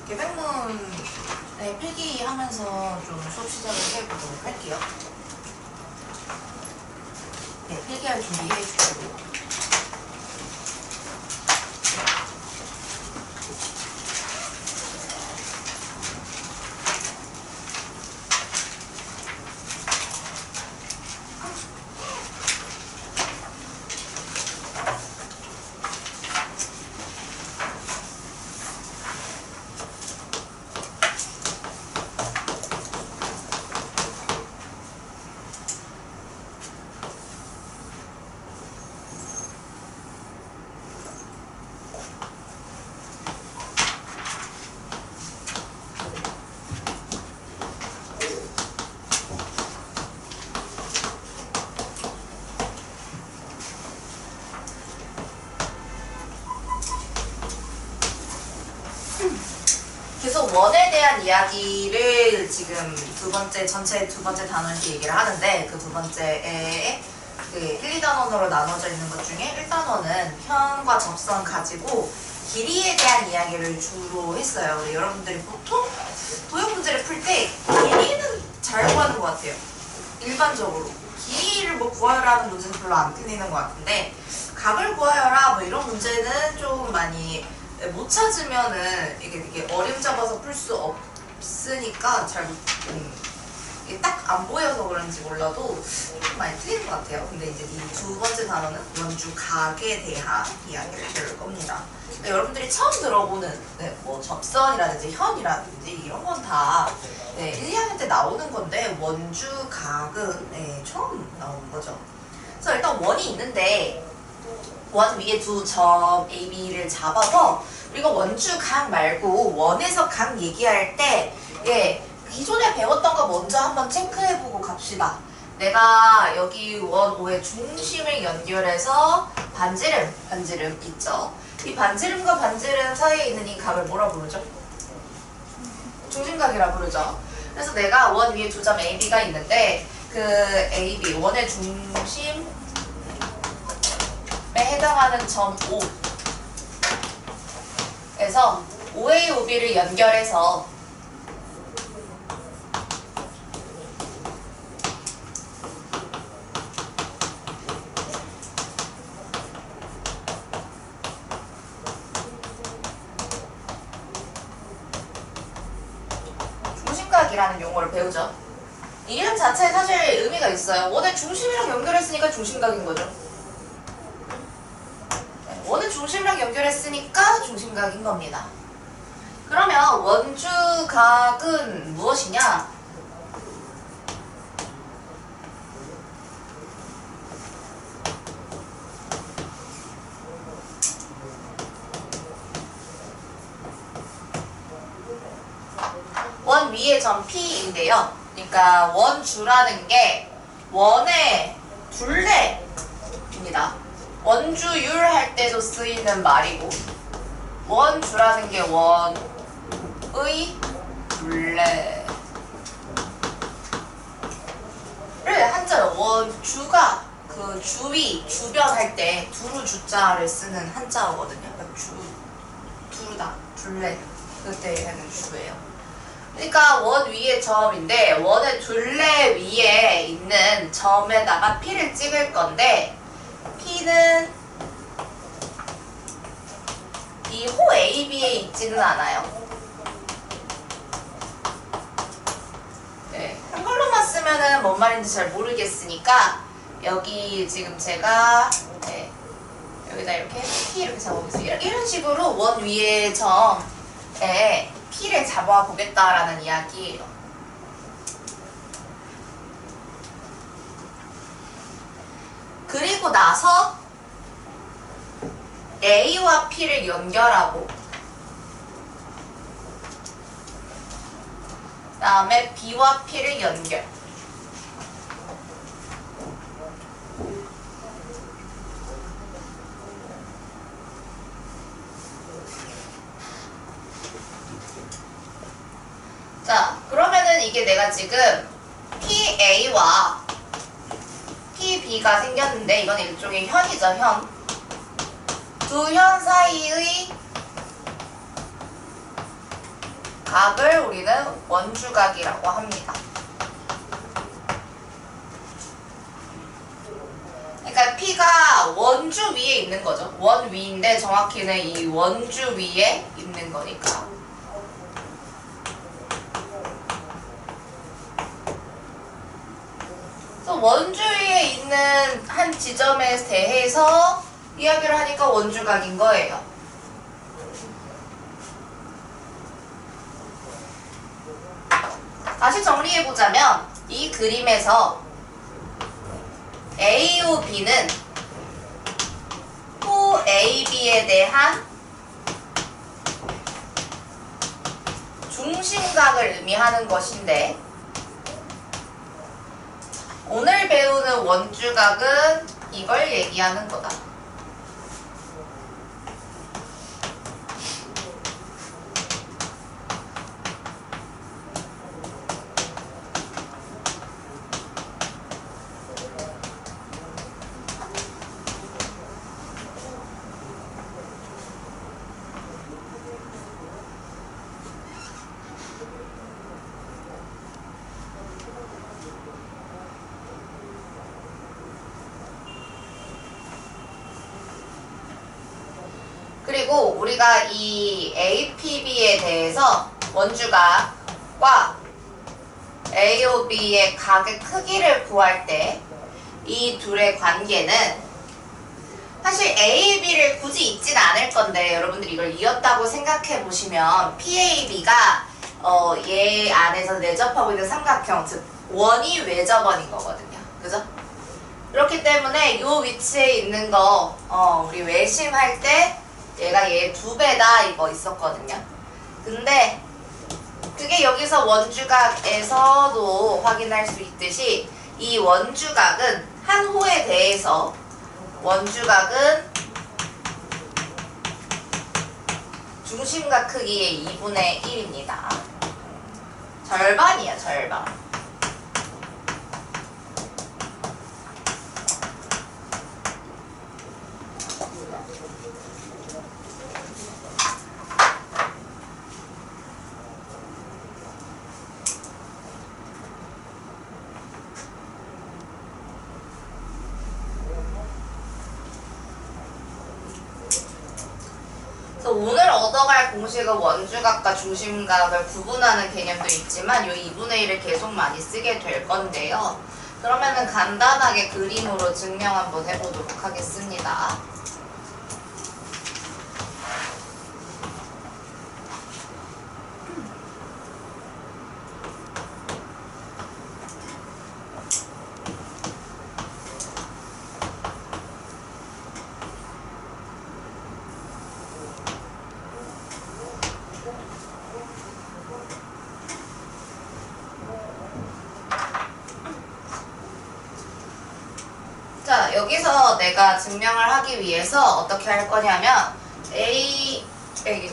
계획문에 필기하면서 좀 수업 시작을 해보도록 할게요. 네, 필기할 준비해 주시고. 계속 원에 대한 이야기를 지금 전체 두 번째 단원에서 얘기를 하는데, 그 두 번째에 그 1, 2단원으로 나눠져 있는 것 중에 1단원은 현과 접선 가지고 길이에 대한 이야기를 주로 했어요. 근데 여러분들이 보통 도형 문제를 풀 때 길이는 잘 구하는 것 같아요. 일반적으로 길이를 뭐 구하라는 문제는 별로 안 틀리는 것 같은데, 각을 구하여라 뭐 이런 문제는 좀 많이 못 찾으면은 이게 어림 잡아서 풀 수 없으니까 잘 이게 딱 안 보여서 그런지 몰라도 좀 많이 틀리는 것 같아요. 근데 이제 이 두 번째 단어는 원주 각에 대한 이야기를 들을 겁니다. 여러분들이 처음 들어보는 뭐 접선이라든지 현이라든지 이런 건 다 1, 2학년 때 나오는 건데, 원주 각은 처음 나오는 거죠. 그래서 일단 원이 있는데, 원 위에 두 점 A, B를 잡아서 우리가 원주 각 말고 원에서 각 얘기할 때 기존에 배웠던 거 먼저 한번 체크해보고 갑시다. 내가 여기 원 5의 중심을 연결해서 반지름 있죠. 이 반지름과 반지름 사이에 있는 이 각을 뭐라 부르죠? 중심각이라 부르죠. 그래서 내가 원 위에 두 점 A, B가 있는데, 그 A, B 원의 중심에 해당하는 점 O에서 OA, OB를 연결해서 중심각이라는 용어를 배우죠. 이 이름 자체에 사실 의미가 있어요. 원의 중심이랑 연결했으니까 중심각인 거죠. 원의 중심이랑 연결했으니까 중심각인 겁니다. 그러면 원주각은 무엇이냐? 원 위의 점 P인데요. 그러니까 원주라는 게 원의 둘레입니다. 원주율 할 때도 쓰이는 말이고, 원주라는 게 원의 둘레를 한자로 원주가 그 주위, 주변 할 때 두루 주자를 쓰는 한자어거든요. 그러니까 두루다, 둘레, 그때 하는 주예요. 그러니까 원 위의 점인데, 원의 둘레 위에 있는 점에다가 P를 찍을 건데, P는 이 호 AB에 있지는 않아요. 한글로만 쓰면은 뭔 말인지 잘 모르겠으니까, 여기 지금 제가 여기다 이렇게 P 이렇게 잡아보겠습니다. 이런 식으로 원 위의 점에 P를 잡아보겠다라는 이야기예요. 그리고 나서 A와 P를 연결하고, 그 다음에 B와 P를 연결. 자, 그러면은 이게 내가 지금 PA와 PB가 생겼는데, 이건 일종의 현이죠, 현. 두 현 사이의 각을 우리는 원주각이라고 합니다. 그러니까 P가 원주 위에 있는 거죠. 원 위인데 정확히는 이 원주 위에 있는 거니까. 그래서 원주 위에 있는 한 지점에 대해서 이야기를 하니까 원주각인 거예요. 다시 정리해보자면 이 그림에서 A오 B는 호 AB에 대한 중심각을 의미하는 것인데 오늘 배우는 원주각은 이걸 얘기하는 거다. 그리고 우리가 이 APB에 대해서 원주각과 AOB의 각의 크기를 구할 때 이 둘의 관계는 사실 AB를 굳이 읽진 않을 건데 여러분들이 이걸 이었다고 생각해 보시면 PAB가 얘 안에서 내접하고 있는 삼각형, 즉 원이 외접원인 거거든요. 그죠? 그렇기 때문에 이 위치에 있는 거 우리 외심할 때 얘가 얘 2배다 이거 있었거든요. 근데 그게 여기서 원주각에서도 확인할 수 있듯이 이 원주각은 한 호에 대해서 원주각은 중심각 크기의 2분의 1입니다. 절반이야, 절반. 오늘 얻어갈 공식은 원주각과 중심각을 구분하는 개념도 있지만 이 2분의 1을 계속 많이 쓰게 될 건데요. 그러면은 간단하게 그림으로 증명 한번 해보도록 하겠습니다. 자, 여기서 내가 증명을 하기 위해서 어떻게 할 거냐면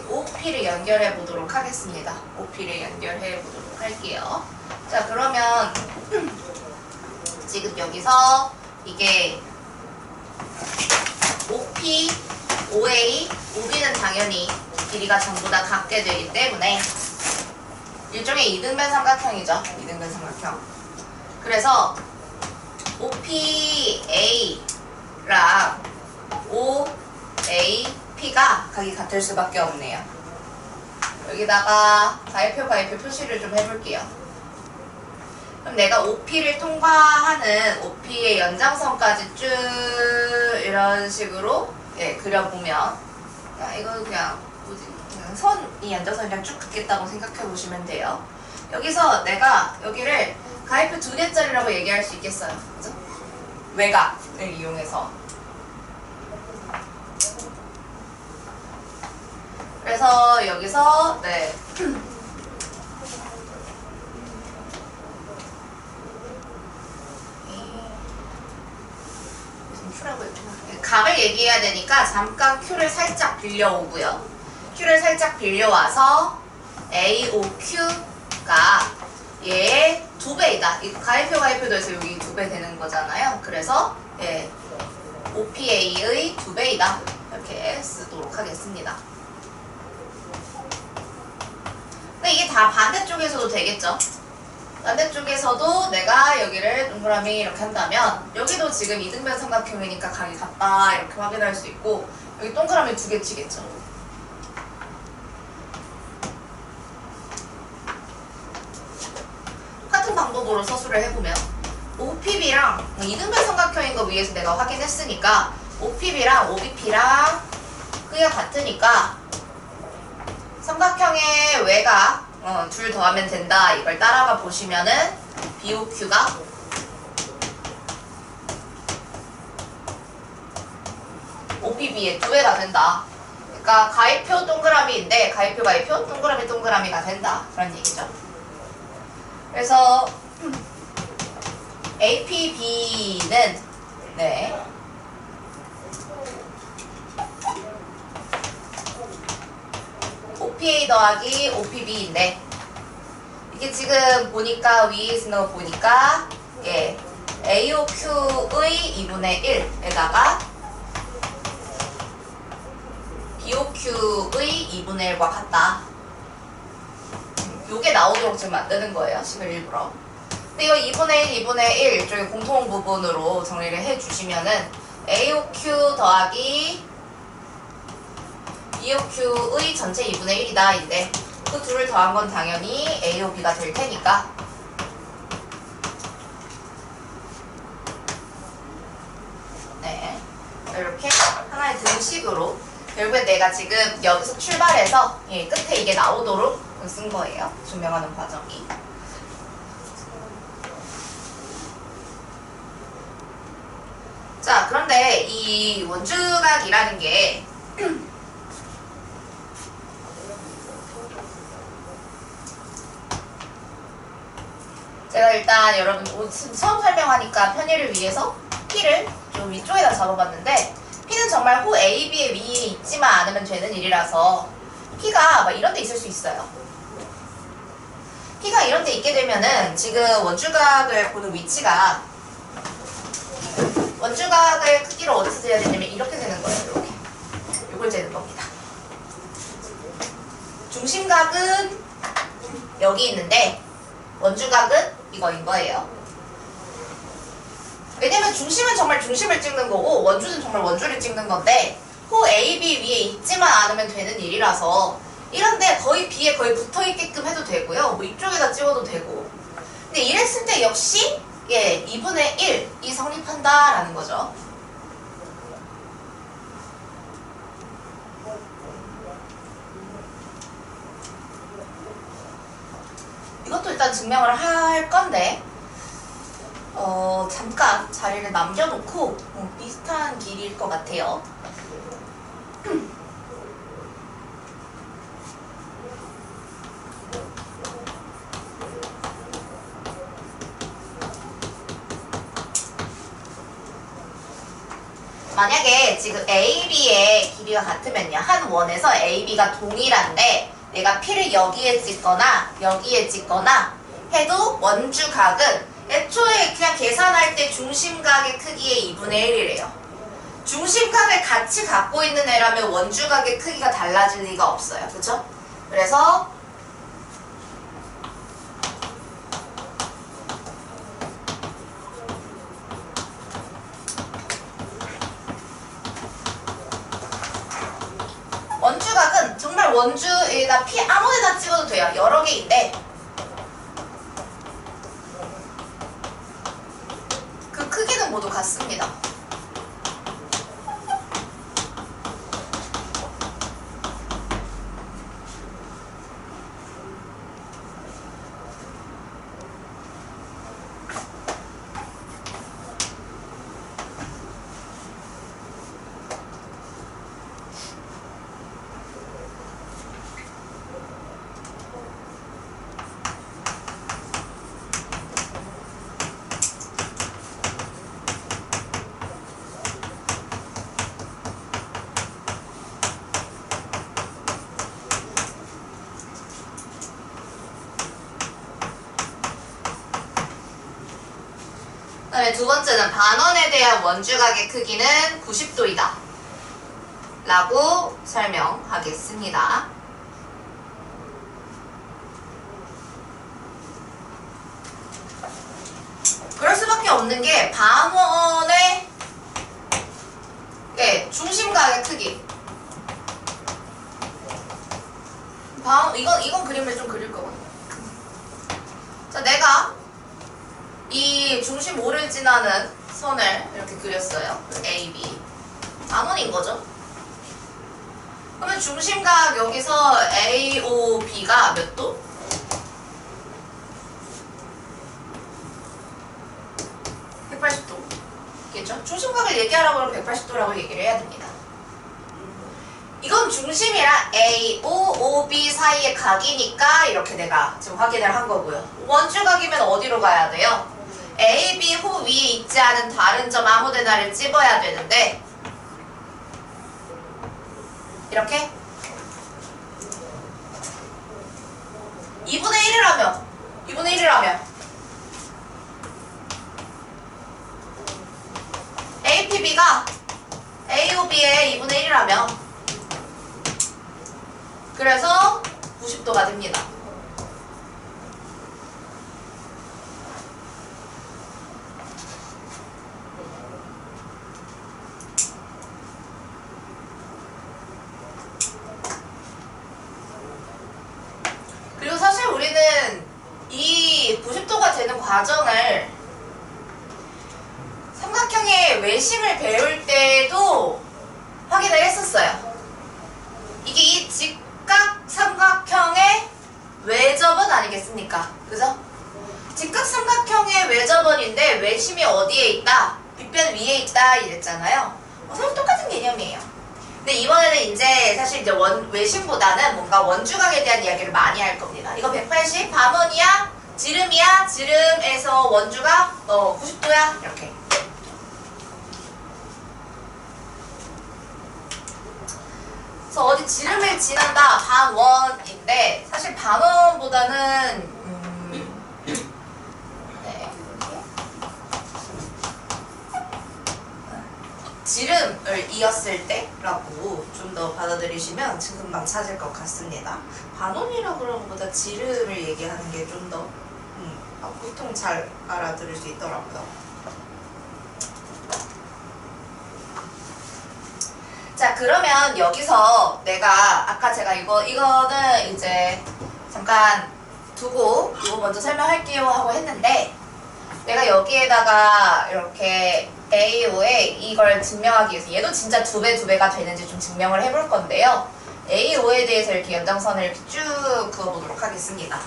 OP를 연결해 보도록 하겠습니다. OP를 연결해 보도록 할게요. 자, 그러면 지금 여기서 이게 OP, OA, OB는 당연히 길이가 전부 다 같게 되기 때문에 일종의 이등변 삼각형이죠. 이등변 삼각형. 그래서 OPA랑 OAP가 각이 같을 수밖에 없네요. 여기다가 가위표 표시를 좀 해볼게요. 그럼 내가 OP를 통과하는 OP의 연장선까지 쭉 이런 식으로 그려보면 이거 그냥 뭐지? 그냥 선이 연장선이랑 쭉 긋겠다고 생각해 보시면 돼요. 여기서 내가 여기를 가위표 2개짜리라고 얘기할 수 있겠어요. 그죠? 외곽을 이용해서. 그래서 여기서 각을 얘기해야 되니까 잠깐 Q를 살짝 빌려오고요. Q를 살짝 빌려와서 AOQ가 얘의 2배이다. 이 가위표도 해서 여기 2배 되는 거잖아요. 그래서 OPA의 2배이다. 이렇게 쓰도록 하겠습니다. 근데 이게 다 반대쪽에서도 되겠죠? 반대쪽에서도 내가 여기를 동그라미 이렇게 한다면 여기도 지금 이등변 삼각형이니까 각이 같다 이렇게 확인할 수 있고 여기 동그라미 2개 치겠죠? 똑같은 방법으로 서술을 해보면 OPB랑 이등변 삼각형인 거 위에서 내가 확인했으니까 OPB랑 OBP랑 크기가 같으니까 삼각형의 외곽 둘 더하면 된다. 이걸 따라가 보시면은 BOQ가 OPB의 2배가 된다. 그러니까 가위표 동그라미인데 가위표 가위표 동그라미 동그라미가 된다. 그런 얘기죠. 그래서 APB는 네. OPA 더하기 OPB인데 이게 지금 보니까 위에 있는 거 보니까 예, AOQ의 2분의 1에다가 BOQ의 2분의 1과 같다. 요게 나오도록 지금 만드는 거예요. 식을 일부러. 근데 이거 2분의 1, 2분의 1 일종의 공통 부분으로 정리를 해주시면은 AOQ 더하기 BOQ의 전체 2분의 1이다 인데 그 둘을 더한 건 당연히 AOB가 될 테니까 네 이렇게 하나의 등식으로 결국에 내가 지금 여기서 출발해서 예, 끝에 이게 나오도록 쓴 거예요. 증명하는 과정이. 자, 그런데 이 원주각이라는 게 제가 일단 여러분 처음 설명하니까 편의를 위해서 P를 좀 위쪽에다 잡아봤는데 P는 정말 호 A, B의 위에 있지만 않으면 되는 일이라서 P가 막 이런 데 있을 수 있어요. P가 이런 데 있게 되면은 지금 원주각을 보는 위치가 원주각을 크기를 어디서 재야 되냐면 이렇게 되는 거예요. 이렇게. 이걸 재는 겁니다. 중심각은 여기 있는데 원주각은 이거인 거예요. 왜냐면 중심은 정말 중심을 찍는 거고 원주는 정말 원주를 찍는 건데 호 A, B 위에 있지만 않으면 되는 일이라서 이런데 거의 B에 거의 붙어있게끔 해도 되고요. 뭐 이쪽에다 찍어도 되고 근데 이랬을 때 역시 예, 2분의 1이 성립한다라는 거죠. 이것도 일단 증명을 할 건데 잠깐 자리를 남겨놓고 비슷한 길이일 것 같아요. 만약에 지금 AB의 길이가 같으면요. 한 원에서 AB가 동일한데 내가 P를 여기에 찍거나 여기에 찍거나 해도 원주각은 애초에 그냥 계산할 때 중심각의 크기의 2분의 1이래요. 중심각을 같이 갖고 있는 애라면 원주각의 크기가 달라질 리가 없어요. 그쵸? 그래서 원주각은 정말 원주에다 P 아무데나 찍어도 돼요. 여러 개인데 그 크기는 모두 같습니다. 그 다음에 두 번째는 반원에 대한 원주각의 크기는 90도이다 라고 설명하겠습니다. 없는 게 반원의 중심각의 크기. 이건 그림을 좀 그릴 거거든요. 자, 내가 이 중심 O를 지나는 선을 이렇게 그렸어요. AB. 반원인 거죠. 그러면 중심각 여기서 AOB가 몇 도? 180도. 겠죠? 중심각을 얘기하라고 하면 180도라고 얘기를 해야 됩니다. 이건 중심이랑 AOB 사이의 각이니까 이렇게 내가 지금 확인을 한 거고요. 원주각이면 어디로 가야 돼요? AB 호 위에 있지 않은 다른 점 아무데나를 찝어야 되는데 이렇게 2분의 1이라면 APB가 AOB의 2분의 1이라면 그래서 90도가 됩니다. 그리고 사실 우리는 이 90도가 되는 과정을 삼각형의 외심을 배울 때도 확인을 했었어요. 이게 이 직각 삼각형의 외접은 아니겠습니까? 그죠? 직각 삼각형의 외접원인데 외심이 어디에 있다? 빗변 위에 있다 이랬잖아요. 사실 똑같은 개념이에요. 근데 이번에는 이제 사실 이제 외심보다는 뭔가 원주각에 대한 이야기를 많이 할 겁니다. 이거 180 반원이야? 지름이야? 지름에서 원주각 90도야? 이렇게. 그래서 어디 지름을 지난다 반원인데 사실 반원보다는 지름을 이었을 때라고 좀 더 받아들이시면 금방 찾을 것 같습니다. 반원이라고 그런 것보다 지름을 얘기하는 게 좀 더 보통 잘 알아들을 수 있더라고요. 자, 그러면 여기서 내가 아까 제가 이거는 이제 잠깐 두고 이거 먼저 설명할게요 하고 했는데 내가 여기에다가 이렇게 AO에 이걸 증명하기 위해서 얘도 진짜 2배가 되는지 좀 증명을 해볼 건데요. AO에 대해서 이렇게 연장선을 이렇게 쭉 그어보도록 하겠습니다.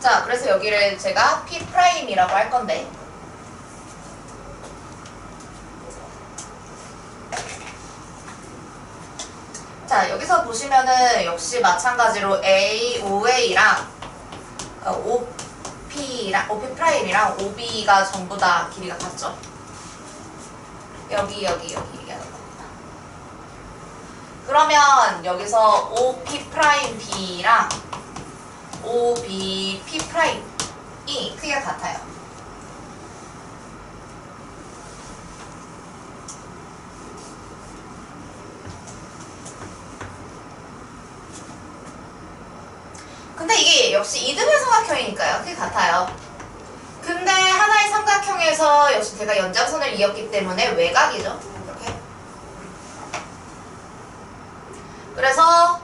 자, 그래서 여기를 제가 P'이라고 할 건데 자, 여기서 보시면은 역시 마찬가지로 AOA랑 OP'이랑 OB가 전부 다 길이가 같죠? 여기 얘기하는 겁니다. 그러면 여기서 OP'B랑 OBP'이 크기가 같아요. 근데 이게 역시 이등변 삼각형이니까요. 크기 같아요. 근데 하나의 삼각형에서 역시 제가 연장선을 이었기 때문에 외곽이죠. 이렇게. 그래서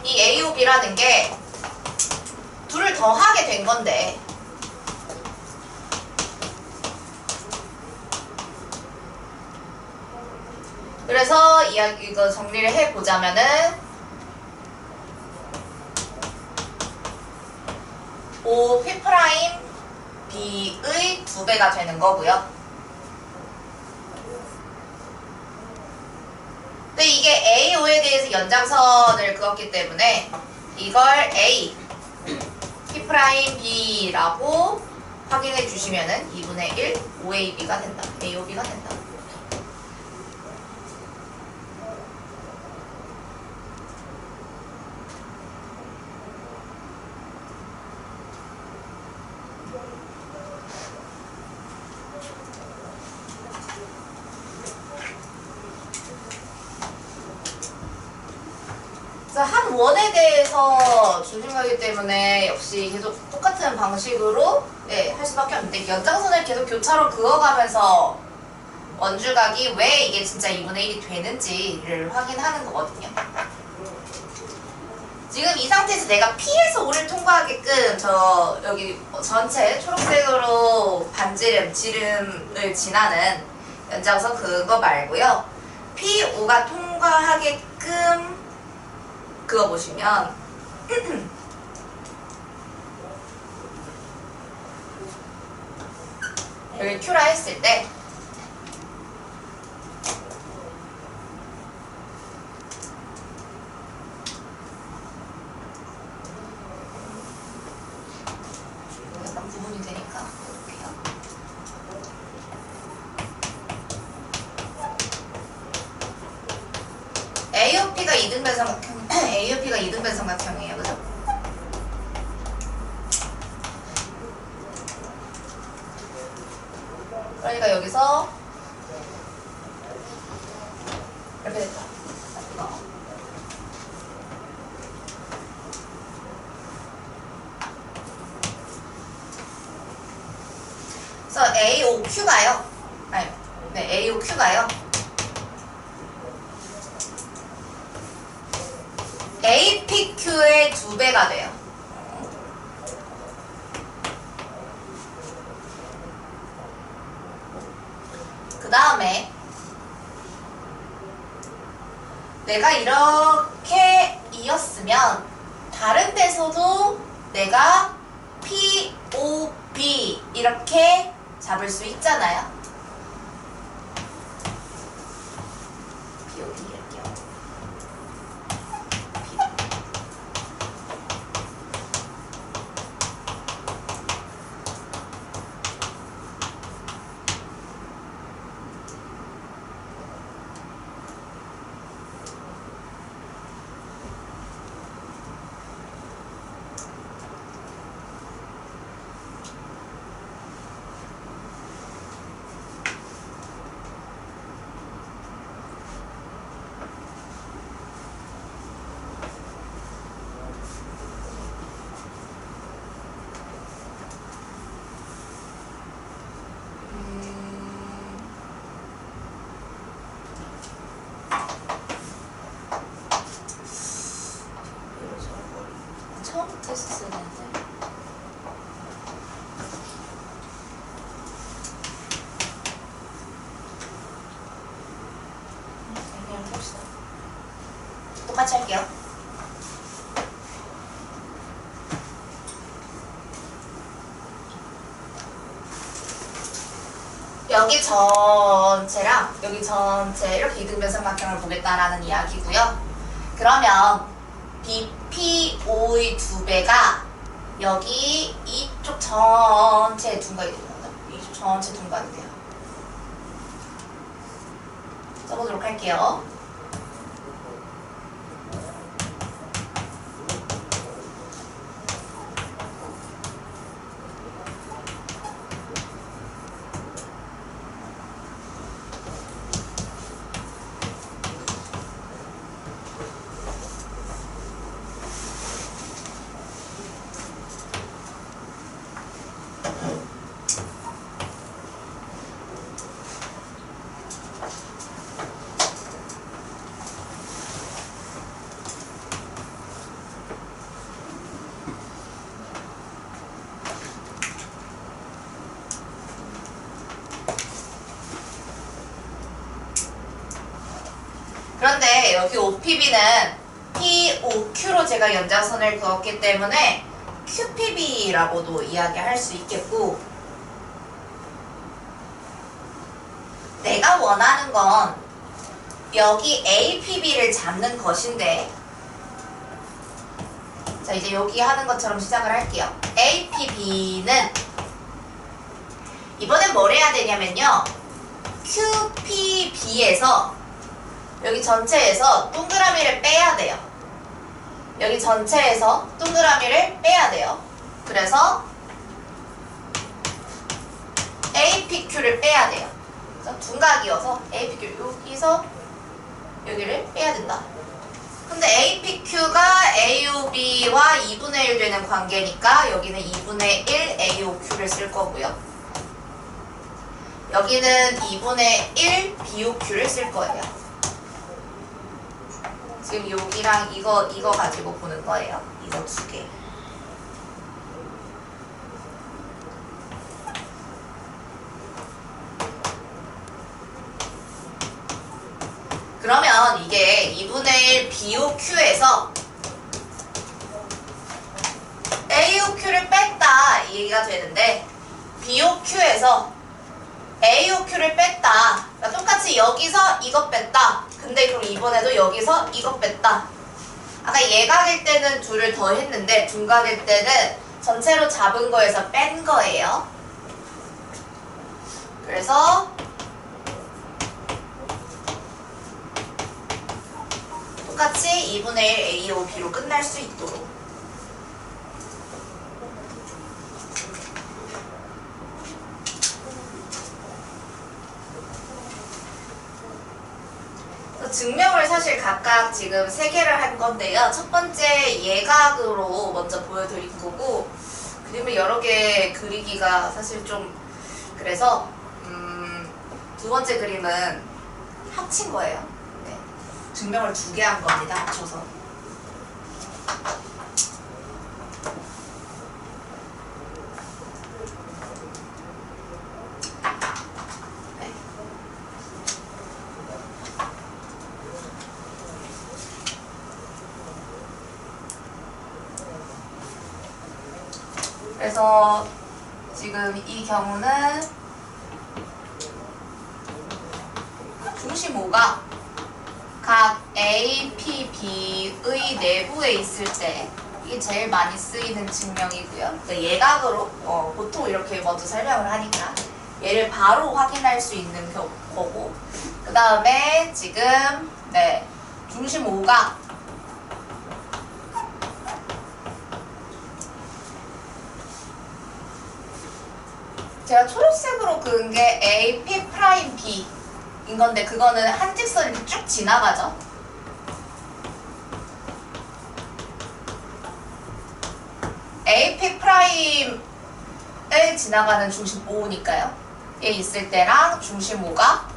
이 AOB라는 게 둘을 더하게 된 건데 그래서 이거 정리를 해보자면은 OP'B의 2배가 되는 거고요. 근데 이게 AO에 대해서 연장선을 그었기 때문에 이걸 A P'B라고 확인해 주시면은 2분의 1 OAB가 된다. AOB가 된다. 원에 대해서 중심가기 때문에 역시 계속 똑같은 방식으로 할 수밖에 없는데 연장선을 계속 교차로 그어가면서 원주각이 왜 이게 진짜 2분의 1이 되는지를 확인하는 거거든요. 지금 이 상태에서 내가 P에서 O를 통과하게끔 저 여기 전체 초록색으로 지름을 지나는 연장선 그거 말고요. P5가 통과하게끔 그어보시면 여기 Q라 했을 때 약간 구분이 되니까 볼게요. AOP가 2등변 삼각형, AOP가 2등변 삼각형이에요, 그죠? 그러니까 여기서 이렇게 됐다. 그래서 AOQ가요. 아니, 네, AOQ가요. APQ의 2배가 돼요. 그 다음에 내가 이렇게 이었으면 다른 데서도 내가 POB 이렇게 잡을 수 있잖아요. POB 할게요. 처음부터 했었어야 되는데. 그냥 해봅시다. 똑같이 할게요. 여기 전체랑 여기 전체 이렇게 이등변 삼각형을 보겠다라는 이야기고요. 그러면 BPO의 2배가 여기 이쪽 전체에 둔각이 됩니다. 이쪽 전체 둔각이 돼요. 써보도록 할게요. 그런데 여기 OPB는 POQ로 제가 연장선을 그었기 때문에 QPB라고도 이야기할 수 있겠고, 내가 원하는 건 여기 APB를 잡는 것인데, 자 이제 여기 하는 것처럼 시작을 할게요. APB는 이번엔 뭘 해야 되냐면요, QPB에서 여기 전체에서 동그라미를 빼야 돼요. 여기 전체에서 동그라미를 빼야 돼요. 그래서 APQ를 빼야 돼요. 그래서 둔각이어서 APQ 여기서 여기를 빼야 된다. 근데 APQ가 AOB와 2분의 1 되는 관계니까 여기는 2분의 1 AOQ를 쓸 거고요. 여기는 2분의 1 BOQ를 쓸 거예요. 지금 여기랑 이거 가지고 보는 거예요. 이거 두 개. 그러면 이게 2분의 1 BOQ에서 AOQ를 뺐다 이 얘기가 되는데 BOQ에서 AOQ를 뺐다. 그러니까 똑같이 여기서 이것 뺐다. 근데 그럼 이번에도 여기서 이것 뺐다. 아까 예각일 때는 둘을 더 했는데 둔각일 때는 전체로 잡은 거에서 뺀 거예요. 그래서 똑같이 2분의 1 AOB로 끝날 수 있도록. 증명을 사실 각각 지금 3개를 할 건데요. 첫 번째 예각으로 먼저 보여드릴 거고, 그림을 여러 개 그리기가 사실 좀 그래서 두 번째 그림은 합친 거예요. 네. 증명을 2개 한 겁니다. 합쳐서. 그래서 지금 이 경우는 중심 O가 각 A, P, B의 내부에 있을 때 이게 제일 많이 쓰이는 증명이고요. 그러니까 예각으로 보통 이렇게 먼저 설명을 하니까 얘를 바로 확인할 수 있는 거고, 그 다음에 지금 중심 O가 제가 초록색으로 그은 게 A, P, 프라임, B인 건데 그거는 한 직선이 쭉 지나가죠. A, P 프라임을 지나가는 중심 O니까요. 얘 있을 때랑 중심 O가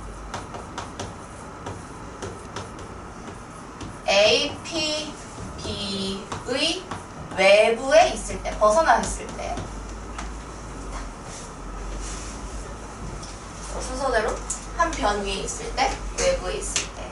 A, P, B의 외부에 있을 때, 벗어나 있을 때 순서대로 한 변 위에 있을 때, 외부에 있을 때.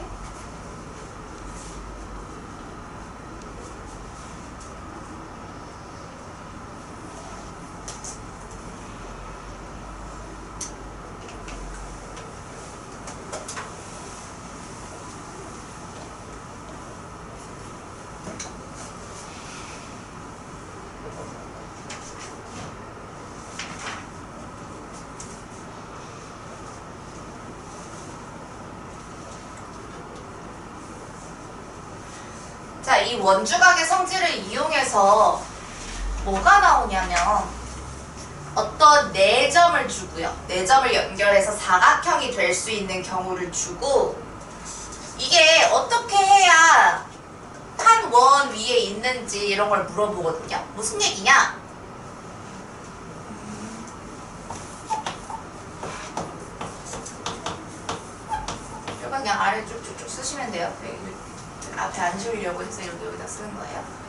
자, 이 원주각의 성질을 이용해서 뭐가 나오냐면 어떤 4점을 주고요. 4점을 연결해서 사각형이 될 수 있는 경우를 주고, 이게 어떻게 해야 한 원 위에 있는지 이런 걸 물어보거든요. 무슨 얘기냐? 그냥 아래 쭉쭉쭉 쓰시면 돼요. 앞에 안 지우려고 해서 여기다 쓰는 거예요.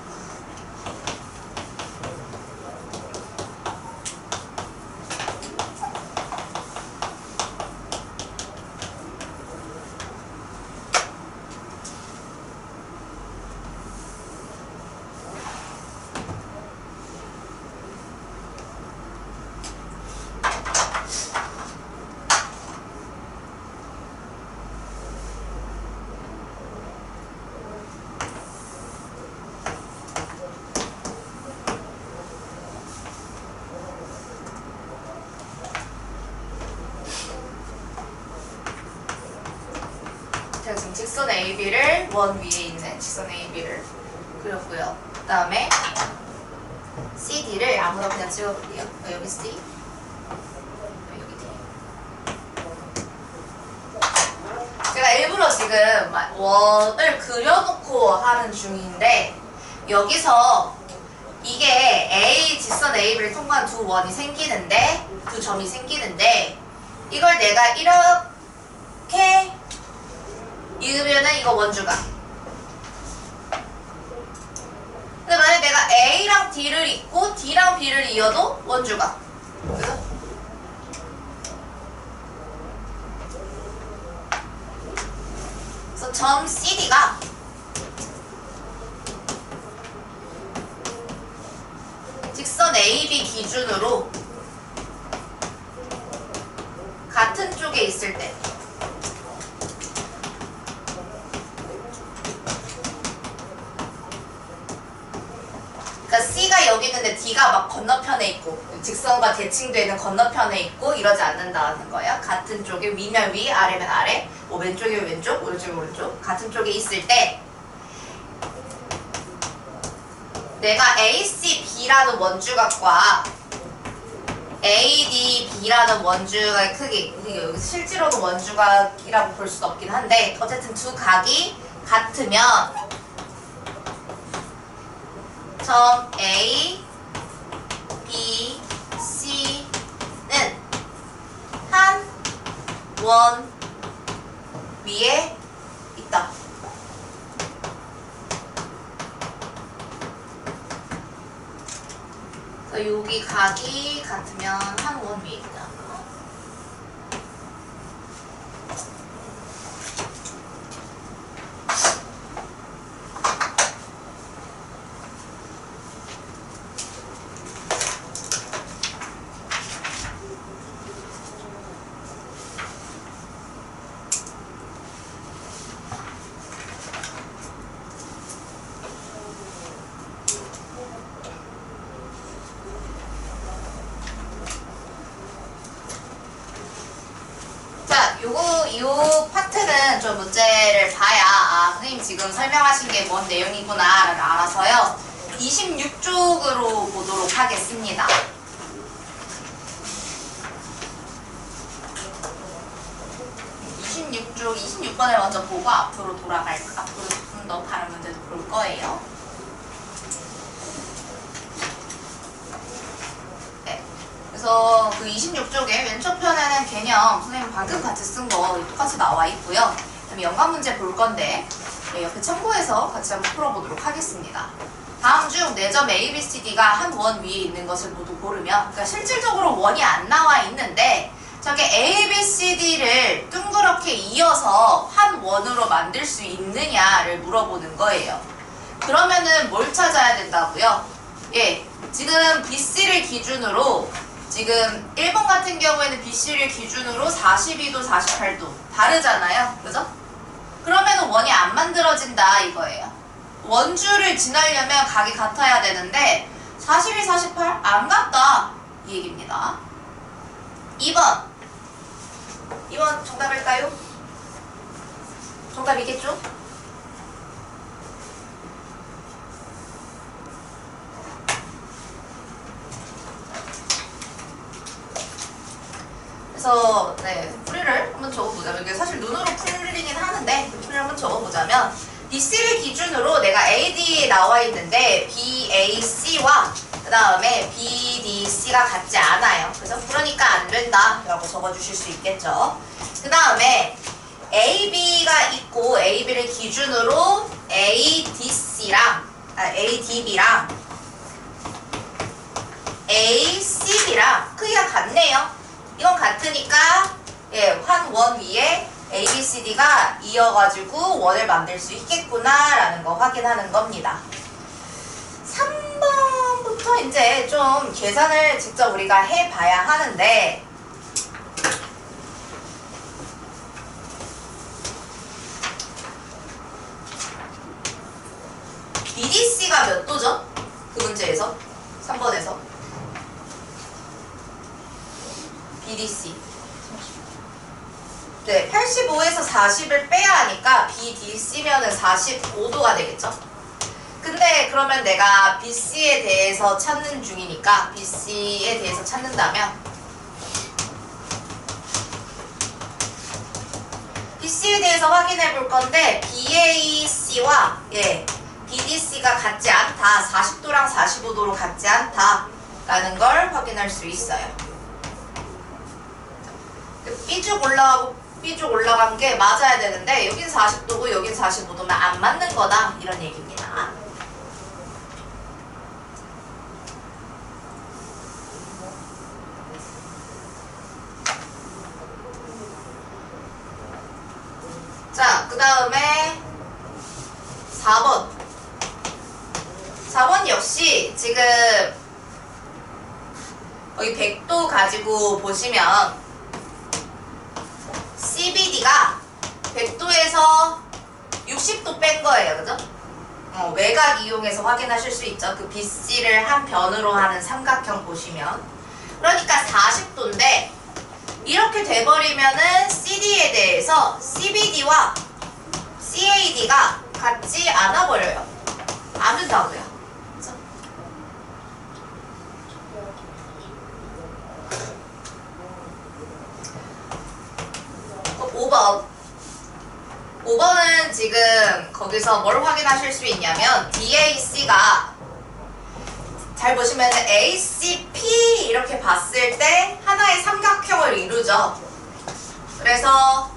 제가 지금 직선 AB를 원 위에 있는 직선 AB를 그렸고요. 그 다음에 CD를 아무나 그냥 찍어볼게요. 여기 C, 여기 D. 제가 일부러 지금 원을 그려놓고 넣고 하는 중인데 여기서 이게 A, 직선 AB를 통과한 두 원이 생기는데 두 점이 생기는데 이걸 내가 이렇게 이으면은 이거 원주가 근데 만약에 내가 A랑 D를 잇고 D랑 B를 이어도 원주가 그래서 점 CD가 직선 AB 기준으로 같은 쪽에 있을 때 그러니까 C가 여기 있는데 D가 막 건너편에 있고 직선과 대칭되는 건너편에 있고 이러지 않는다는 거야. 같은 쪽에 위면 위, 아래면 아래, 뭐 왼쪽이면 왼쪽, 오른쪽이면 오른쪽 같은 쪽에 있을 때 내가 ACB라는 원주각과 ADB라는 원주각의 크기 이게 여기 실제로는 원주각이라고 볼 수는 없긴 한데 어쨌든 두 각이 같으면 점 A, B, C는 한 원 위에 있다. 그래서 여기 각이 같으면 한 원 위에 있다. 이 파트는 좀 문제를 봐야 아 선생님 지금 설명하신 게 뭔 내용이구나 를 알아서요 26쪽으로 보도록 하겠습니다. 26번을 먼저 보고 앞으로 좀 더 다른 문제도 볼 거예요. 그래서 그 26쪽에 왼쪽 편에는 개념 선생님 방금 같이 쓴 거 똑같이 나와 있고요. 그다음에 연관 문제 볼 건데 옆에 참고해서 같이 한번 풀어보도록 하겠습니다. 다음 중 4점 A, B, C, D가 한 원 위에 있는 것을 모두 고르면 그러니까 실질적으로 원이 안 나와 있는데 저게 A, B, C, D를 둥그렇게 이어서 한 원으로 만들 수 있느냐를 물어보는 거예요. 그러면은 뭘 찾아야 된다고요? 예, 지금 BC를 기준으로 지금 1번 같은 경우에는 BC를 기준으로 42도, 48도 다르잖아요. 그죠? 그러면 원이 안 만들어진다 이거예요. 원주를 지나려면 각이 같아야 되는데 41, 48 안 같다 이 얘기입니다. 2번 정답일까요? 정답이겠죠? 그래서 풀이를 한번 적어보자면 이게 사실 눈으로 풀리긴 하는데 풀이를 한번 적어보자면 BC를 기준으로 내가 AD에 나와 있는데 BAC와 그 다음에 BDC가 같지 않아요. 그래서 그러니까 안 된다 라고 적어주실 수 있겠죠. 그 다음에 AB가 있고 AB를 기준으로 ADB랑 ACB랑 크기가 같네요. 이건 같으니까 한 원 위에 ABCD가 이어가지고 원을 만들 수 있겠구나 라는 거 확인하는 겁니다. 3번부터 이제 좀 계산을 직접 우리가 해봐야 하는데 BDC가 몇 도죠? 그 문제에서 3번에서 BDC 85에서 40을 빼야 하니까 BDC면은 45도가 되겠죠? 근데 그러면 내가 BC에 대해서 찾는 중이니까 BC에 대해서 찾는다면 BC에 BC에 대해서 확인해 볼 건데 BAC와 BDC가 같지 않다. 40도랑 45도로 같지 않다라는 걸 확인할 수 있어요. B쭉 올라가고 B쭉 올라간 게 맞아야 되는데 여긴 40도고 여긴 45도면 안 맞는 거다. 이런 얘기입니다. 자, 그 다음에 4번. 4번 역시 지금 거기 100도 가지고 보시면 CBD가 100도에서 60도 뺀 거예요. 그죠? 외곽 이용해서 확인하실 수 있죠. 그 BC를 한 변으로 하는 삼각형 보시면. 그러니까 40도인데 이렇게 돼버리면은 CD에 대해서 CBD와 CAD가 같지 않아 버려요. 안 된다고요. 그쵸? 5번. 5번은 지금 거기서 뭘 확인하실 수 있냐면 DAC가 잘 보시면 ACP 이렇게 봤을 때 하나의 삼각형을 이루죠. 그래서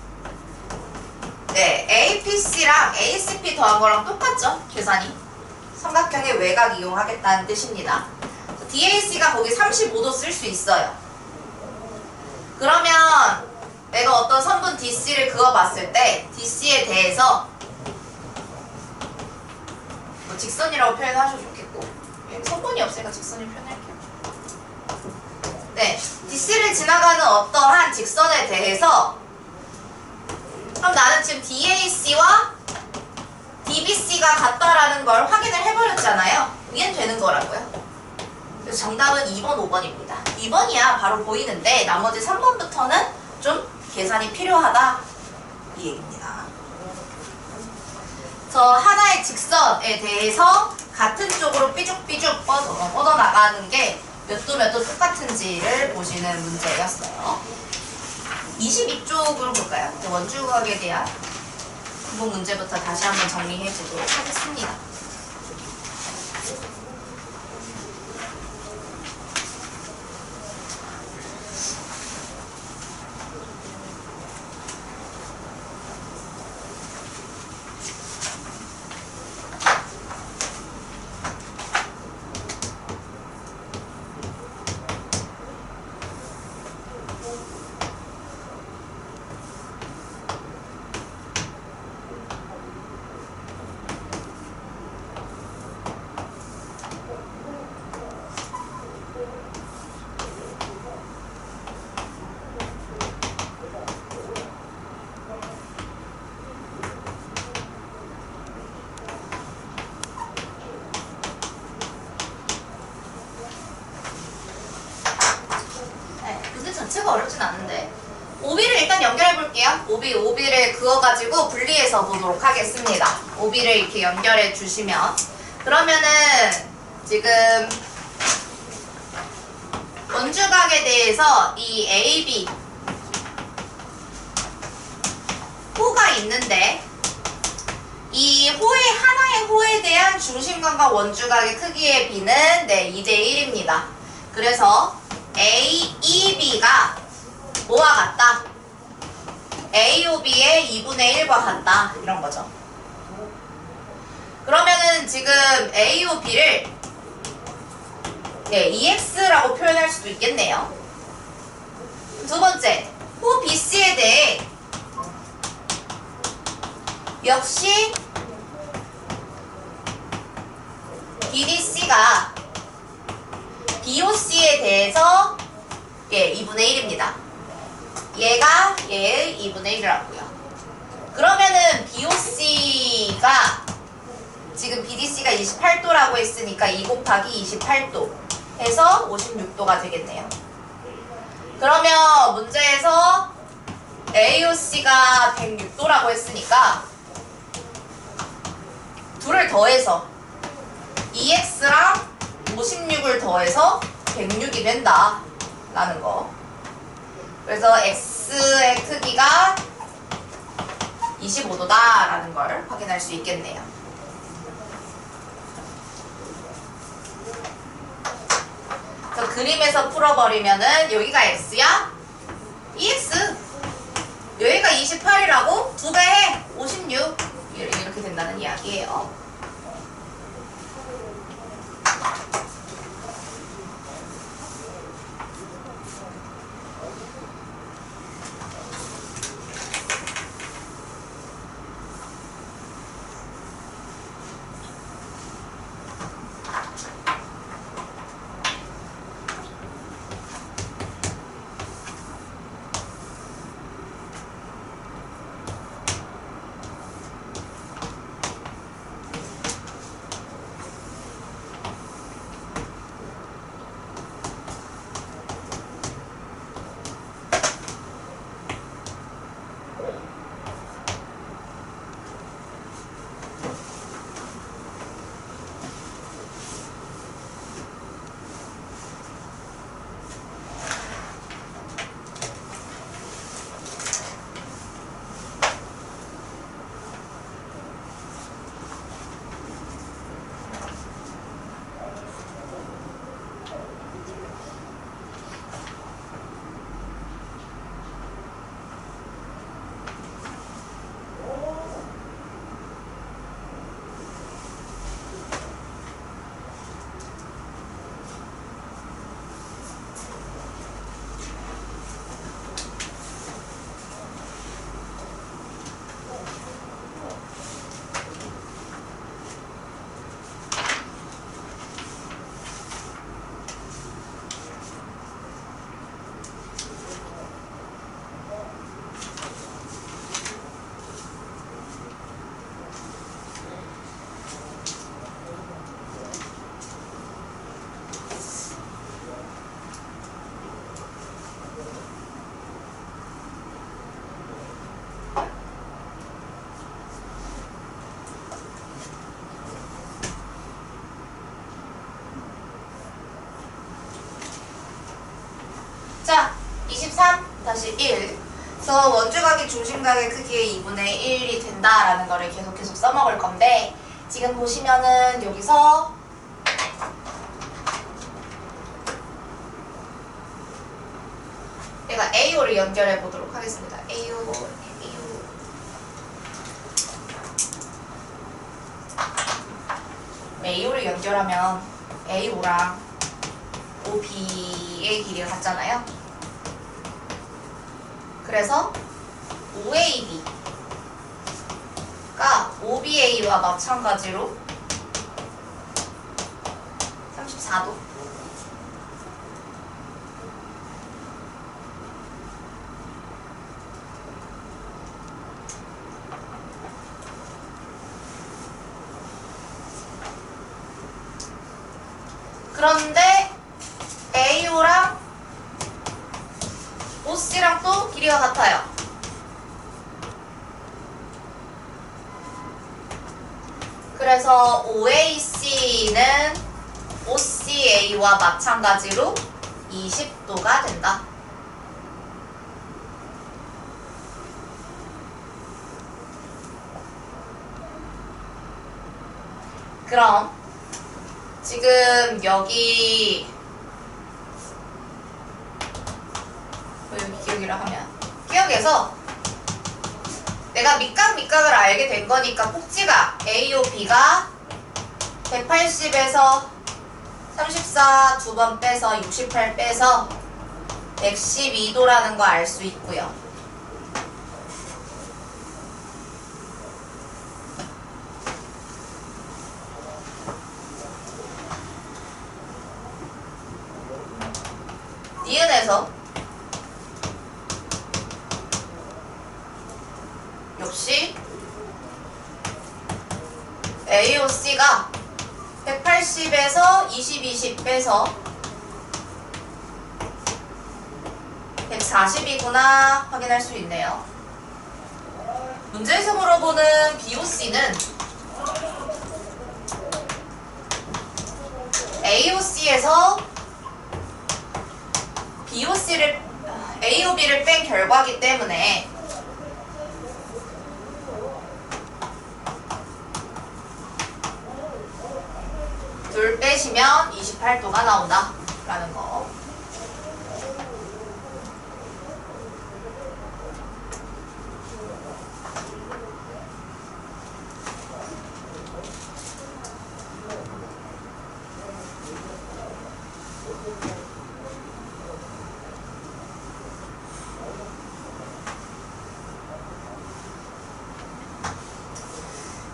APC랑 ACP 더한 거랑 똑같죠. 계산이. 삼각형의 외곽 이용하겠다는 뜻입니다. DAC가 거기 35도 쓸 수 있어요. 그러면 내가 어떤 선분 DC를 그어봤을 때 DC에 대해서 뭐 직선이라고 표현하셔도 좋겠고 선분이 없으니까 직선을 표현할게요. DC를 지나가는 어떠한 직선에 대해서 그럼 나는 지금 DAC와 DBC가 같다라는 걸 확인을 해버렸잖아요. 이해는 되는 거라고요. 그래서 정답은 2번, 5번입니다. 2번이야 바로 보이는데 나머지 3번부터는 좀 계산이 필요하다 이 얘기입니다. 저 하나의 직선에 대해서 같은 쪽으로 삐죽삐죽 뻗어나가는 게 몇 도 몇 도 똑같은지를 보시는 문제였어요. 22쪽으로 볼까요? 원주각에 대한 구분 문제부터 다시 한번 정리해 보도록 하겠습니다. 자체가 어렵진 않은데 오비를 일단 연결해 볼게요. 오비를 그어가지고 분리해서 보도록 하겠습니다. 오비를 이렇게 연결해 주시면 그러면은 지금 원주각에 대해서 이 AB 호가 있는데 이 하나의 호에 대한 중심각과 원주각의 크기의 비는 2대1입니다. 그래서 AEB가 뭐와 같다? AOB의 2분의 1과 같다. 이런 거죠. 그러면은 지금 AOB를 EX라고 표현할 수도 있겠네요. 두 번째, 호 BC에 대해 역시 BDC가 BOC에 대해서 2분의 1입니다. 얘가 얘의 2분의 1이라고요. 그러면은 BOC가 지금 BDC가 28도라고 했으니까 2 곱하기 28도 해서 56도가 되겠네요. 그러면 문제에서 AOC가 106도라고 했으니까 둘을 더해서 EX랑 56을 더해서 106이 된다 라는 거. 그래서 X의 크기가 25도다라는 걸 확인할 수 있겠네요. 그래서 그림에서 풀어버리면은 여기가 x야? 2x. 여기가 28이라고? 2배 해. 56. 이렇게 된다는 이야기예요. 자, 23 다시 1. 그래서 원주각이 중심각의 크기의 2분의 1이 된다라는 거를 계속 써먹을 건데, 지금 보시면은 여기서 내가 AO를 연결해 보도록 하겠습니다. AO를 연결하면 AO랑 OB의 길이가 같잖아요. 그래서 OAB가 OBA와 마찬가지로 34도. 그런데 AO랑 OC랑 또 길이가 같아요. 그래서 OAC는 OCA와 마찬가지로 20도가 된다. 그럼 지금 여기 기억이라 하면 기억에서 내가 밑각을 알게 된 거니까 꼭지가 AOB가 180에서 34 두 번 빼서 68 빼서 112도라는 거 알 수 있고요. 니은에서 역시 AOC가 180에서 20 빼서 140이구나 확인할 수 있네요. 문제에서 물어보는 BOC는 AOC에서 AOB를 뺀 결과이기 때문에 둘 빼시면 28도가 나온다 라는 거.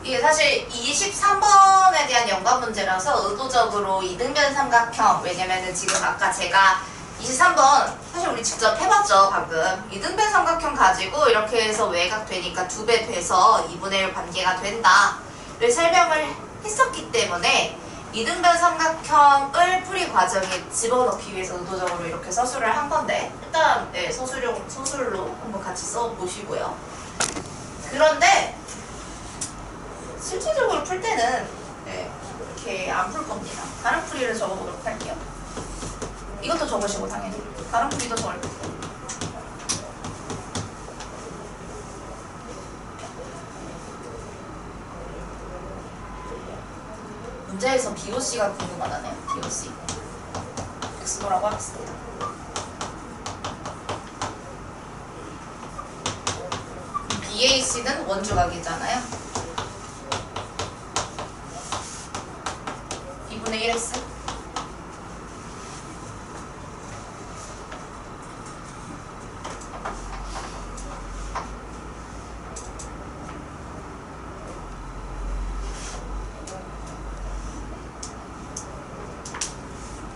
이게 사실 23번에 대한 연관 문제라서 의도적으로 이등변 삼각형, 왜냐면은 지금 아까 제가 23번 사실 우리 직접 해봤죠 방금. 이등변 삼각형 가지고 이렇게 해서 외곽 되니까 2배 돼서 2분의 1 관계가 된다를 설명을 했었기 때문에 이등변 삼각형을 풀이 과정에 집어넣기 위해서 의도적으로 이렇게 서술을 한 건데, 일단 네, 서술로 한번 같이 써보시고요. 그런데 실질적으로 풀 때는 네, 이렇게 안 풀 겁니다. 다른 풀이를 적어보도록 할게요. 이것도 적으시고 당연히 다른 풀이도 적을 거고. 문제에서 BOC가 궁금하다네요. BOC X도라고 하겠습니다. BAC는 원주각이잖아요. 2분의 1x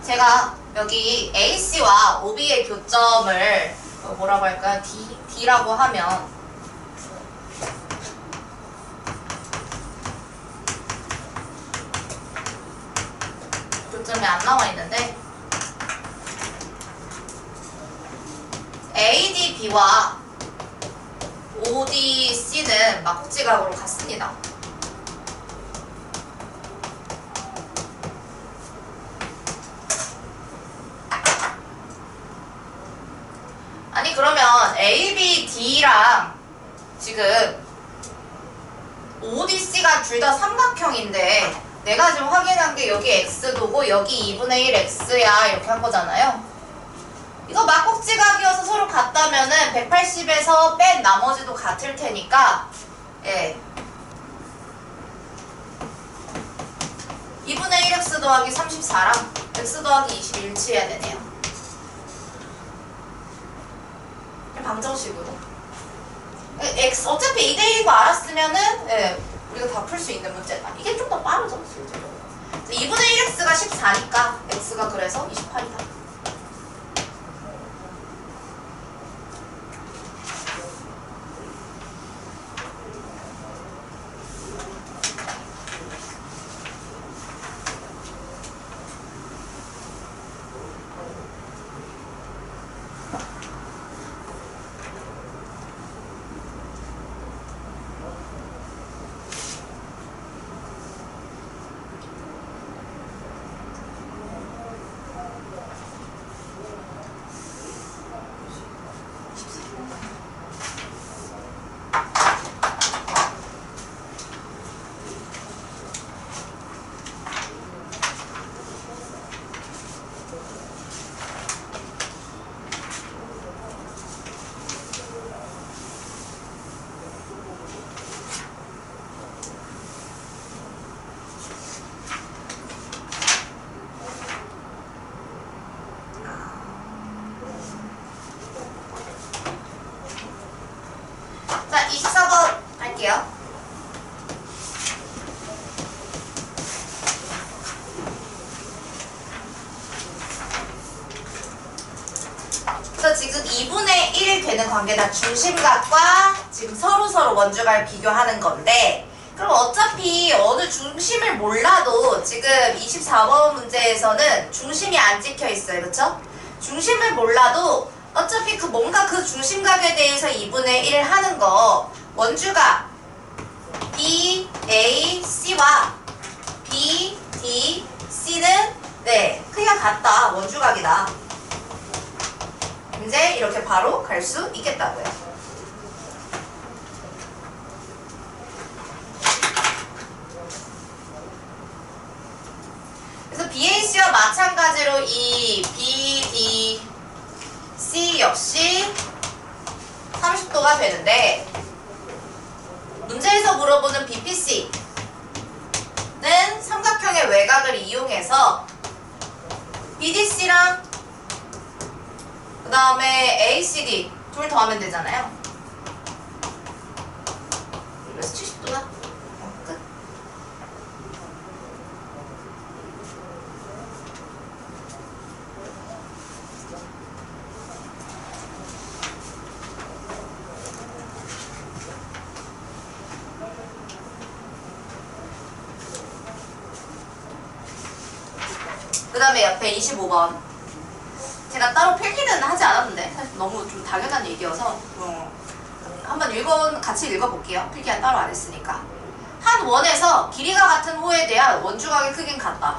제가 여기 AC와 OB의 교점을 뭐라고 할까요? D라고 하면 교점이 안 나와 있는데 ADB와 ODC는 막지각으로 같습니다. 아니 그러면 ABD랑 지금 ODC가 둘 다 삼각형인데 내가 지금 확인한 게 여기 X도고 여기 2분의 1 X야 이렇게 한 거잖아요. 이거 막국지각이어서 서로 같다면은 180에서 뺀 나머지도 같을 테니까 예. 2분의 1 X 더하기 34랑 X 더하기 20이 일치해야 되네요. 방정식으로 X 어차피 2대1인 거 알았으면은 예, 우리가 다 풀 수 있는 문제다. 이게 좀 더 빠르죠 실제로. 2분의 1x가 14니까 x가 그래서 28이다. 자, 24번 할게요. 그래서 지금 2분의 1 되는 관계다. 중심각과 지금 서로 원주각을 비교하는 건데, 그럼 어차피 어느 중심을 몰라도 지금 24번 문제에서는 중심이 안 찍혀 있어요. 그쵸? 중심을 몰라도 어차피 뭔가 그 중심각에 대해서 2분의 1 하는 거 원주각 BAC와 BDC는 네, 크기가 같다. 원주각이다. 이제 이렇게 바로 갈 수 있겠다고요. BAC와 마찬가지로 이 BDC 역시 30도가 되는데 문제에서 물어보는 BPC는 삼각형의 외곽을 이용해서 BDC랑 그 다음에 ACD 둘 더하면 되잖아요. 그래서 70도다. 끝. 그 다음에 옆에 25번. 제가 따로 필기는 하지 않았는데 사실 너무 좀 당연한 얘기여서 한번 같이 읽어볼게요. 필기는 따로 안 했으니까. 한 원에서 길이가 같은 호에 대한 원주각의 크기는 같다.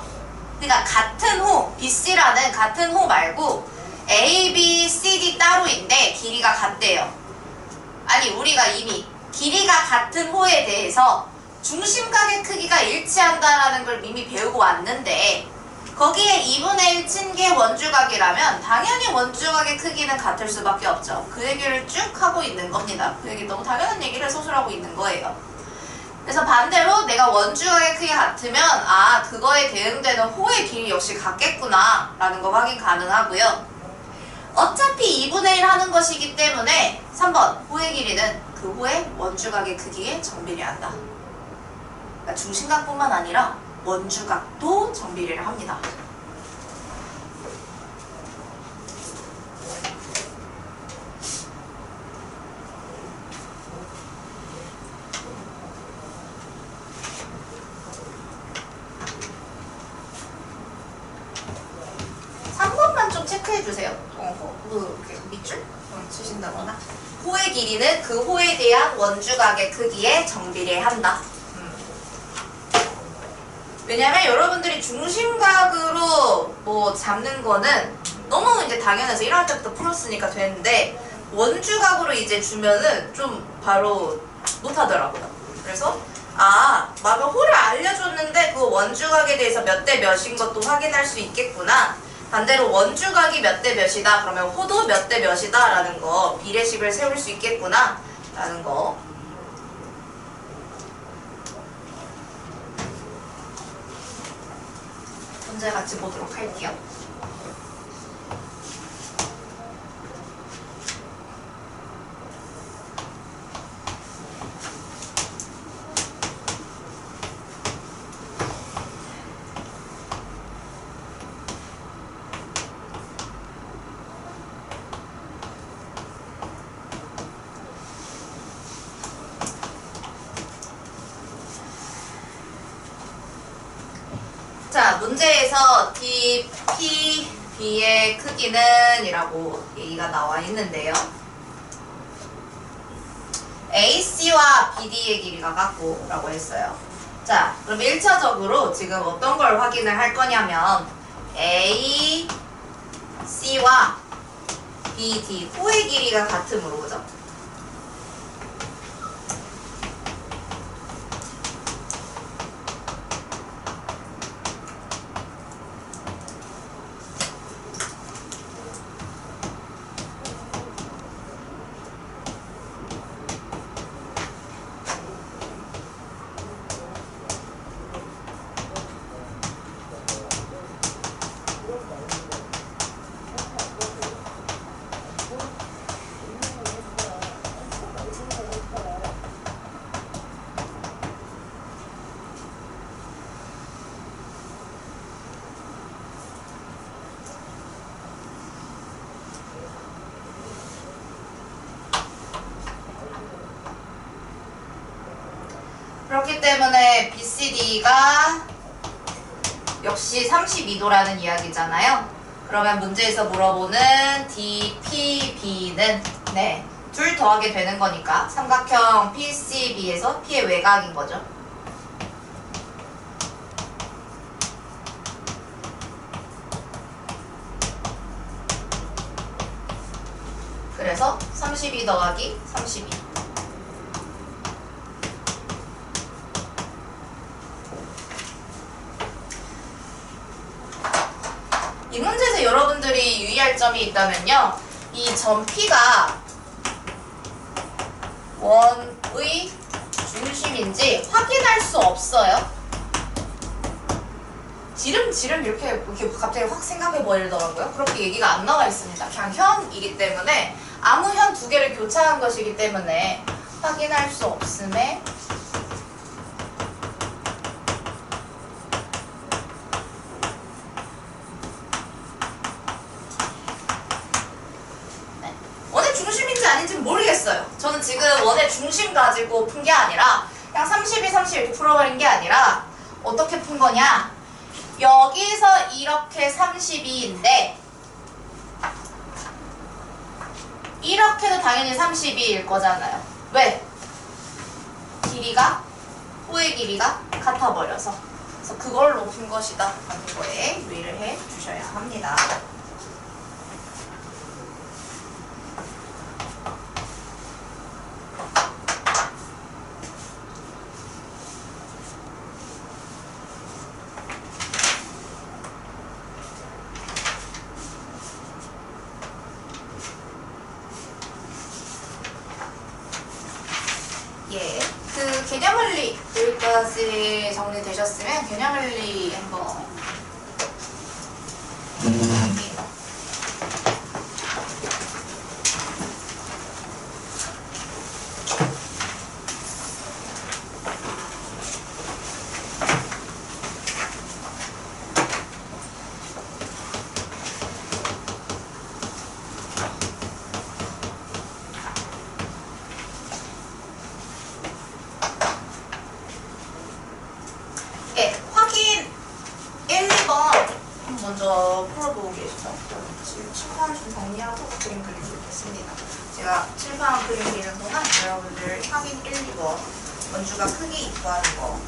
그러니까 같은 호, BC라는 같은 호 말고 A, B, C, D 따로인데 길이가 같대요. 아니 우리가 이미 길이가 같은 호에 대해서 중심각의 크기가 일치한다라는 걸 이미 배우고 왔는데 거기에 2분의 1 친 게 원주각이라면 당연히 원주각의 크기는 같을 수밖에 없죠. 그 얘기를 쭉 하고 있는 겁니다. 그 얘기 너무 당연한 얘기를 소술하고 있는 거예요. 그래서 반대로 내가 원주각의 크기가 같으면 아 그거에 대응되는 호의 길이 역시 같겠구나 라는 거 확인 가능하고요. 어차피 2분의 1 하는 것이기 때문에 3번 호의 길이는 그 호의 원주각의 크기에 정비례한다. 그러니까 중심각뿐만 아니라 원주각도 정비례를 합니다. 좀 체크해주세요. 이렇게 밑줄 치신다거나. 호의 길이는 그 호에 대한 원주각의 크기에 정비례한다. 왜냐면 여러분들이 중심각으로 뭐 잡는 거는 너무 이제 당연해서 1학년 때부터 풀었으니까 되는데 원주각으로 이제 주면은 좀 바로 못하더라고요. 그래서 막 호를 알려줬는데 그 원주각에 대해서 몇 대 몇인 것도 확인할 수 있겠구나. 반대로 원주각이 몇 대 몇이다 그러면 호도 몇 대 몇이다 라는 거 비례식을 세울 수 있겠구나 라는 거. 문제 같이 보도록 할게요. 자, 문제에서 DPB의 크기는 이라고 얘기가 나와 있는데요. AC와 BD의 길이가 같고 라고 했어요. 자, 그럼 1차적으로 지금 어떤 걸 확인을 할 거냐면 AC와 BD, 호의 길이가 같음으로 그죠? 그렇기 때문에 BCD가 역시 32도라는 이야기잖아요. 그러면 문제에서 물어보는 DPB는 둘 더하게 되는 거니까 삼각형 PCB에서 P의 외곽인 거죠. 그래서 32 더하기 32. 이 문제에서 여러분들이 유의할 점이 있다면요. 이 점 P가 원의 중심인지 확인할 수 없어요. 지름 이렇게 갑자기 확 생각해 버리더라고요. 그렇게 얘기가 안 나와 있습니다. 그냥 현이기 때문에 아무 현 두 개를 교차한 것이기 때문에 확인할 수 없음에 원의 중심인지 아닌지는 모르겠어요. 저는 지금 원의 중심 가지고 푼 게 아니라 그냥 32, 30 이렇게 풀어버린 게 아니라 어떻게 푼 거냐? 여기서 이렇게 32인데 이렇게도 당연히 32일 거잖아요. 왜? 길이가 호의 길이가 같아버려서. 그래서 그걸로 푼 것이다 라는 거에 유의를 해 주셔야 합니다. 예, 그 개념원리 여기까지 정리되셨으면 개념원리 한번 예, 확인 1, 2번 먼저 풀어보고 계시죠? 지금 칠판 좀 정리하고 그림 그리고 있겠습니다. 제가 칠판 그림 그리는 동안 여러분들 확인 1, 2번 원주가 크기 구하는 거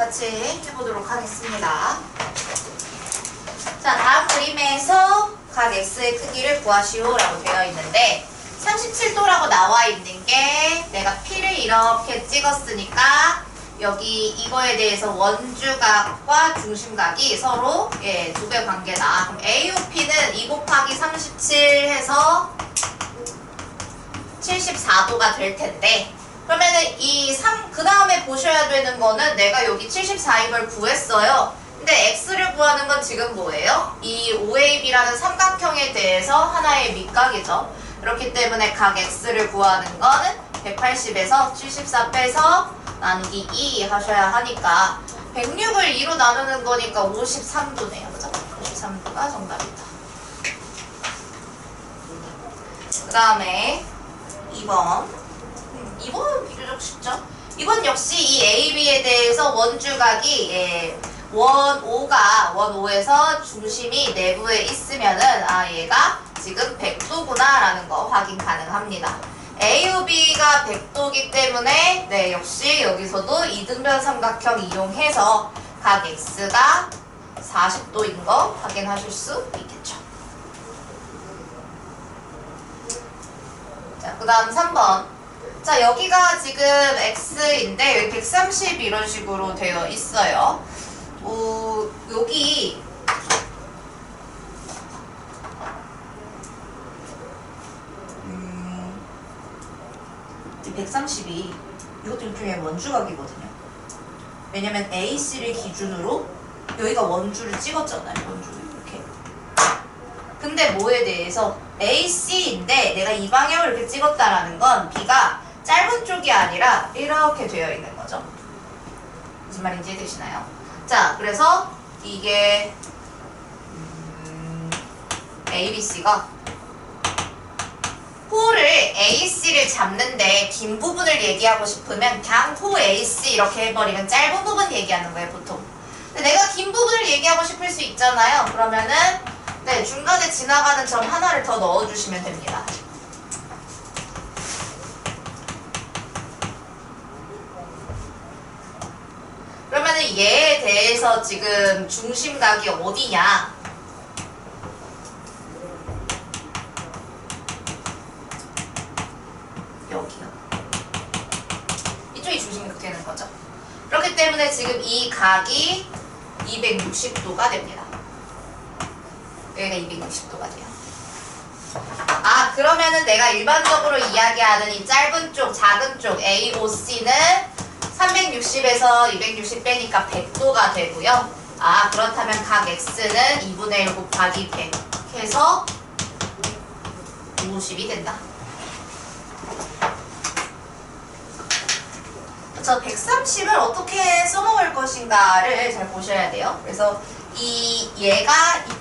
같이 해보도록 하겠습니다. 자, 다음 그림에서 각 x의 크기를 구하시오라고 되어 있는데 37도라고 나와 있는 게 내가 P를 이렇게 찍었으니까 여기 이거에 대해서 원주각과 중심각이 서로 두 배 관계다. 그럼 AOP는 2 곱하기 37 해서 74도가 될 텐데 그러면은 그 다음에 보셔야 되는 거는 내가 여기 74입을 구했어요. 근데 x를 구하는 건 지금 뭐예요? 이 OAB라는 삼각형에 대해서 하나의 밑각이죠. 그렇기 때문에 각 x를 구하는 거는 180에서 74 빼서 나누기 2 하셔야 하니까 106을 2로 나누는 거니까 53도네요. 그죠? 53도가 정답이다. 그 다음에 2번. 2번은 비교적 쉽죠? 2번 역시 이 AB에 대해서 원주각이 원 5에서 중심이 내부에 있으면은 얘가 지금 100도구나 라는 거 확인 가능합니다. AOB가 100도기 때문에 역시 여기서도 이등변 삼각형 이용해서 각 X가 40도인 거 확인하실 수 있겠죠. 자, 그 다음 3번. 자, 여기가 지금 X인데 여기 130 이런 식으로 되어 있어요. 여기 130이 이것도 일종의 원주각이거든요. 왜냐면 AC를 기준으로 여기가 원주를 찍었잖아요. 원주를 이렇게. 근데 뭐에 대해서 AC인데 내가 이 방향을 이렇게 찍었다라는 건 B가 짧은 쪽이 아니라 이렇게 되어 있는 거죠. 무슨 말인지 이해되시나요? 자, 그래서 이게 ABC가 호를 AC를 잡는데 긴 부분을 얘기하고 싶으면 그냥 호 AC 이렇게 해버리면 짧은 부분 얘기하는 거예요, 보통. 근데 내가 긴 부분을 얘기하고 싶을 수 있잖아요. 그러면은 중간에 지나가는 점 하나를 더 넣어주시면 됩니다. 그러면은 얘에 대해서 지금 중심각이 어디냐? 여기요. 이쪽이 중심각 되는 거죠. 그렇기 때문에 지금 이 각이 260도가 됩니다. 여기가 260도가 돼요. 그러면은 내가 일반적으로 이야기하는 이 짧은 쪽, 작은 쪽 AOC는 360에서 260 빼니까 100도가 되고요. 그렇다면 각 X는 2분의 1 곱하기 100 해서 50이 된다. 저 130을 어떻게 써먹을 것인가를 잘 보셔야 돼요. 그래서 얘가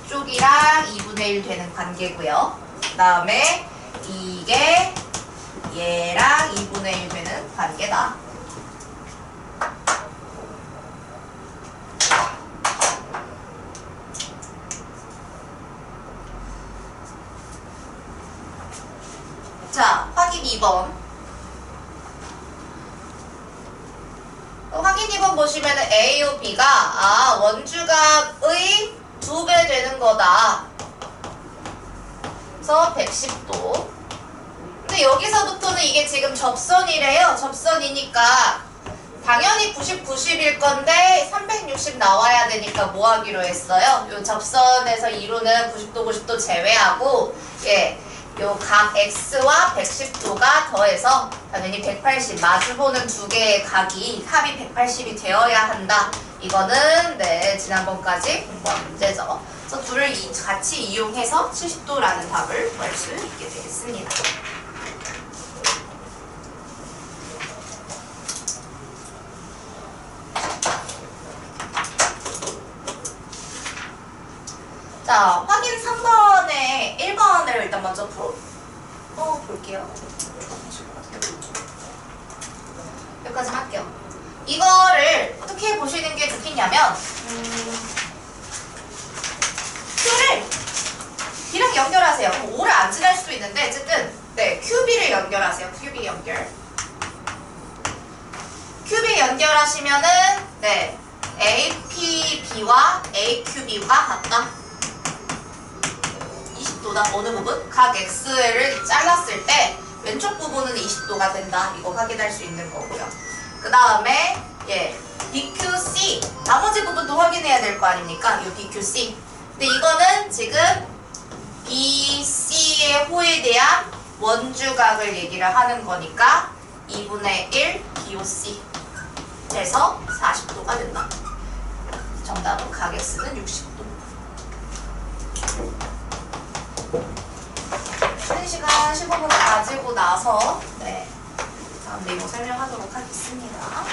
이쪽이랑 2분의 1 되는 관계고요. 그 다음에 이게 얘랑 2분의 1 되는 관계다. 자, 확인 2번. 확인 2번 보시면 A요 B가 원주각의 2배 되는 거다. 그래서 110도. 근데 여기서부터는 이게 지금 접선이래요. 접선이니까 당연히 90, 90일 건데 360 나와야 되니까 뭐 하기로 했어요? 요 접선에서 이루는 90도, 90도 제외하고 요 각 X와 110도가 더해서 당연히 180 마주보는 두 개의 각이 합이 180이 되어야 한다. 이거는 지난번까지 공부한 문제죠. 그래서 둘을 같이 이용해서 70도라는 답을 구할 수 있게 되겠습니다. 자, 확인 3번에 1번을 일단 먼저 볼게요. 여기까지 할게요. 이거를 어떻게 보시는 게 좋겠냐면 Q를 B랑 연결하세요. 그럼 5를 안 지날 수도 있는데 어쨌든 QB를 연결하세요. QB 연결. QB 연결하시면은 APB와 AQB가 같다. 20도다. 어느 부분? 각 X를 잘랐을 때 왼쪽 부분은 20도가 된다. 이거 확인할 수 있는 거고요. 그 다음에 BQC 나머지 부분도 확인해야 될 거 아닙니까? 이 BQC. 근데 이거는 지금 BC의 호에 대한 원주각을 얘기를 하는 거니까 2분의 1 BOC 해서 40도가 된다. 정답은 각 X는 60도. 쉬는 시간 15분 가지고 나서 다음 내용 설명하도록 하겠습니다.